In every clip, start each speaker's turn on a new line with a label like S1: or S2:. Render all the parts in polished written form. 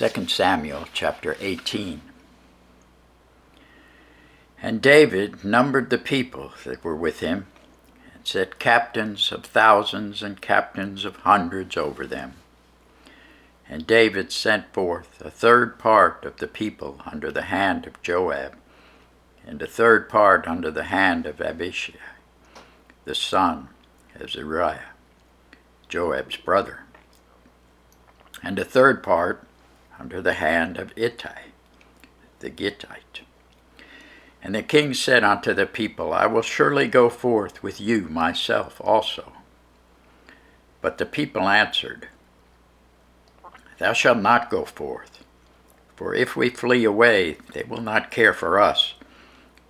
S1: 2 Samuel chapter 18. And David numbered the people that were with him, and set captains of thousands and captains of hundreds over them. And David sent forth a third part of the people under the hand of Joab, and a third part under the hand of Abishai, the son of Zeruiah, Joab's brother, and a third part under the hand of Ittai, the Gittite. And the king said unto the people, I will surely go forth with you myself also. But the people answered, Thou shalt not go forth, for if we flee away, they will not care for us,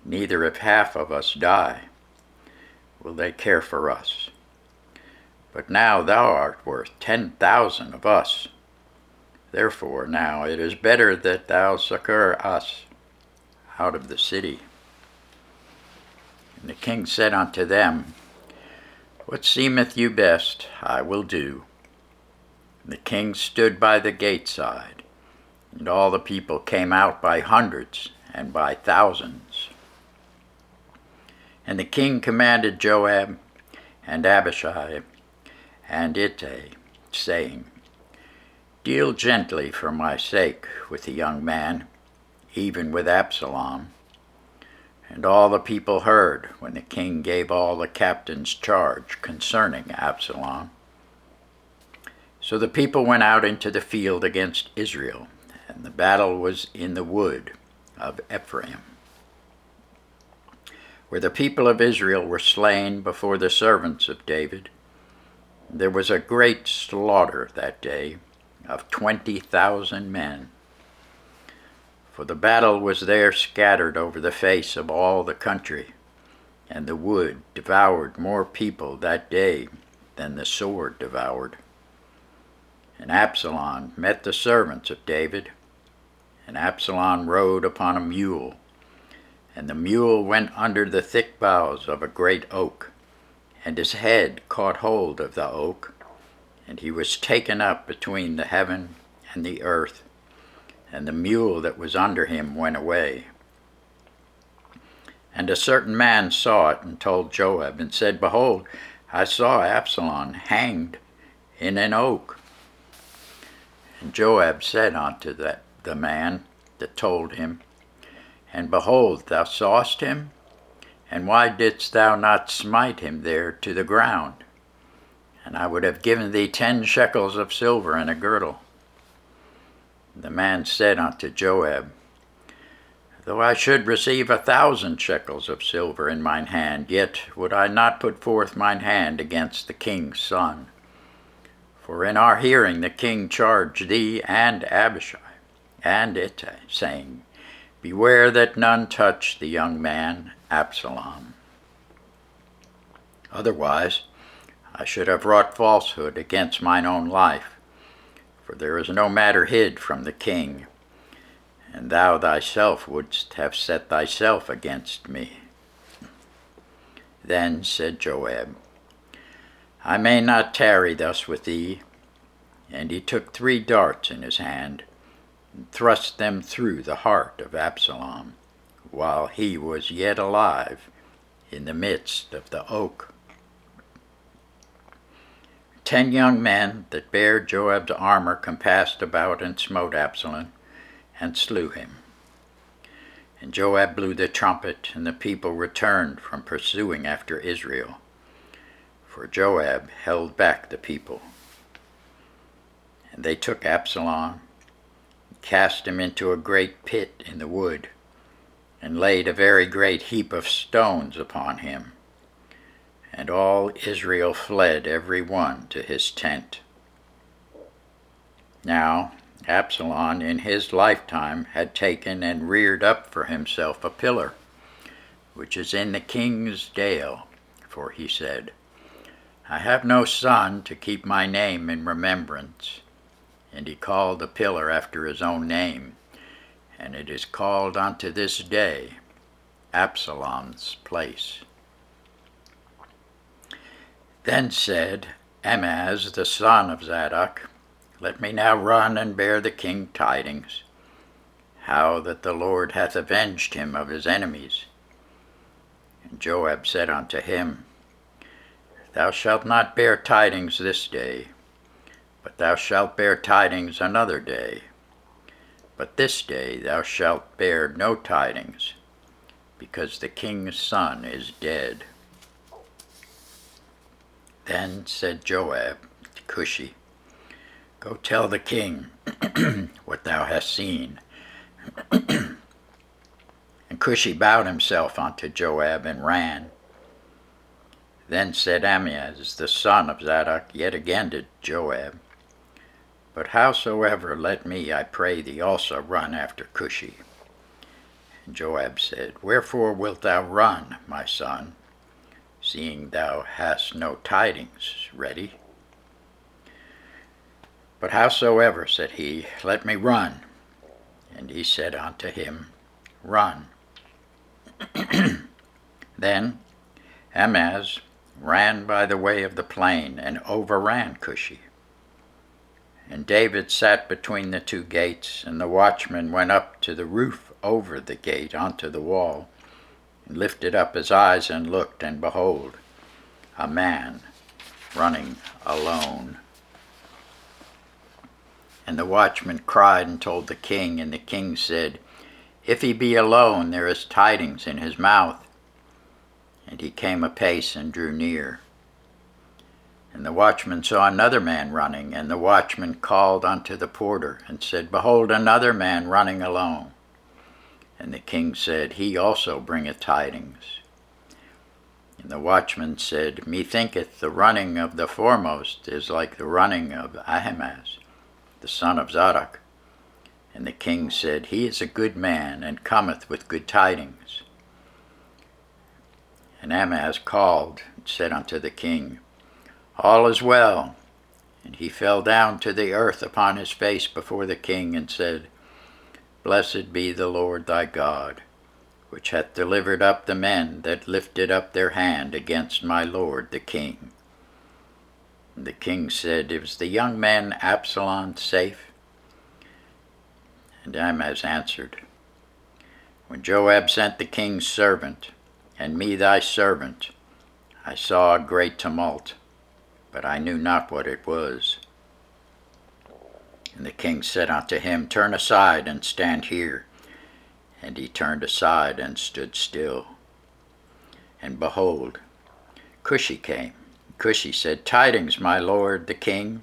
S1: neither if half of us die, will they care for us. But now thou art worth 10,000 of us. Therefore now it is better that thou succor us out of the city. And the king said unto them, What seemeth you best, I will do. And the king stood by the gate side, and all the people came out by hundreds and by thousands. And the king commanded Joab and Abishai and Ittai, saying, Deal gently for my sake with the young man, even with Absalom. And all the people heard when the king gave all the captains charge concerning Absalom. So the people went out into the field against Israel, and the battle was in the wood of Ephraim, where the people of Israel were slain before the servants of David. There was a great slaughter that day of 20,000 men. For the battle was there scattered over the face of all the country, and the wood devoured more people that day than the sword devoured. And Absalom met the servants of David, and Absalom rode upon a mule, and the mule went under the thick boughs of a great oak, and his head caught hold of the oak, and he was taken up between the heaven and the earth, and the mule that was under him went away. And a certain man saw it, and told Joab, and said, Behold, I saw Absalom hanged in an oak. And Joab said unto the man that told him, And behold, thou sawest him? And why didst thou not smite him there to the ground? And I would have given thee 10 shekels of silver and a girdle. The man said unto Joab, Though I should receive 1,000 shekels of silver in mine hand, yet would I not put forth mine hand against the king's son. For in our hearing the king charged thee and Abishai and Ittai, saying, Beware that none touch the young man Absalom. Otherwise I should have wrought falsehood against mine own life, for there is no matter hid from the king, and thou thyself wouldst have set thyself against me. Then said Joab, I may not tarry thus with thee. And he took 3 darts in his hand, and thrust them through the heart of Absalom, while he was yet alive in the midst of the oak. 10 young men that bare Joab's armor compassed about and smote Absalom, and slew him. And Joab blew the trumpet, and the people returned from pursuing after Israel, for Joab held back the people. And they took Absalom, and cast him into a great pit in the wood, and laid a very great heap of stones upon him. And all Israel fled every one to his tent. Now Absalom in his lifetime had taken and reared up for himself a pillar, which is in the king's dale, for he said, I have no son to keep my name in remembrance. And he called the pillar after his own name, and it is called unto this day Absalom's place. Then said Amaz the son of Zadok, let me now run and bear the king tidings, how that the Lord hath avenged him of his enemies. And Joab said unto him, Thou shalt not bear tidings this day, but thou shalt bear tidings another day. But this day thou shalt bear no tidings, because the king's son is dead. Then said Joab to Cushi, Go tell the king what thou hast seen. And Cushi bowed himself unto Joab and ran. Then said Ahimaaz the son of Zadok yet again to Joab, But howsoever, let me, I pray thee, also run after Cushi. And Joab said, Wherefore wilt thou run, my son, seeing thou hast no tidings ready? But howsoever, said he, let me run. And he said unto him, Run. Then Ahimaaz ran by the way of the plain, and overran Cushi. And David sat between the two gates, and the watchman went up to the roof over the gate unto the wall, and lifted up his eyes and looked, and behold, a man running alone. And the watchman cried and told the king, and the king said, If he be alone, there is tidings in his mouth. And he came apace and drew near. And the watchman saw another man running, and the watchman called unto the porter, and said, Behold, another man running alone. And the king said, He also bringeth tidings. And the watchman said, Methinketh the running of the foremost is like the running of Ahimaaz, the son of Zadok. And the king said, He is a good man, and cometh with good tidings. And Ahimaaz called, and said unto the king, All is well. And he fell down to the earth upon his face before the king, and said, Blessed be the Lord thy God, which hath delivered up the men that lifted up their hand against my lord the king. And the king said, Is the young man Absalom safe? And Ahimaaz answered, When Joab sent the king's servant, and me thy servant, I saw a great tumult, but I knew not what it was. And the king said unto him, Turn aside and stand here. And he turned aside and stood still. And behold, Cushi came. Cushi said, Tidings, my lord the king,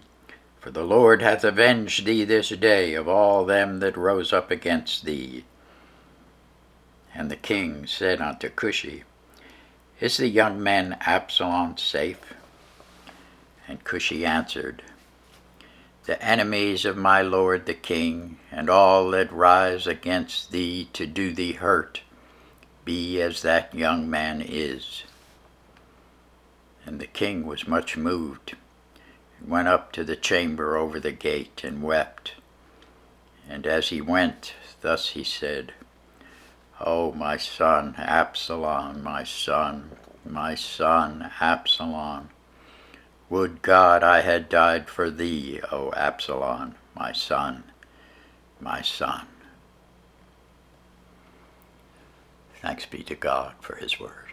S1: for the Lord hath avenged thee this day of all them that rose up against thee. And the king said unto Cushi, Is the young man Absalom safe? And Cushi answered, The enemies of my lord the king, and all that rise against thee to do thee hurt, be as that young man is. And the king was much moved, and went up to the chamber over the gate, and wept. And as he went, thus he said, O my son Absalom, my son Absalom, would God I had died for thee, O Absalom, my son, my son. Thanks be to God for his word.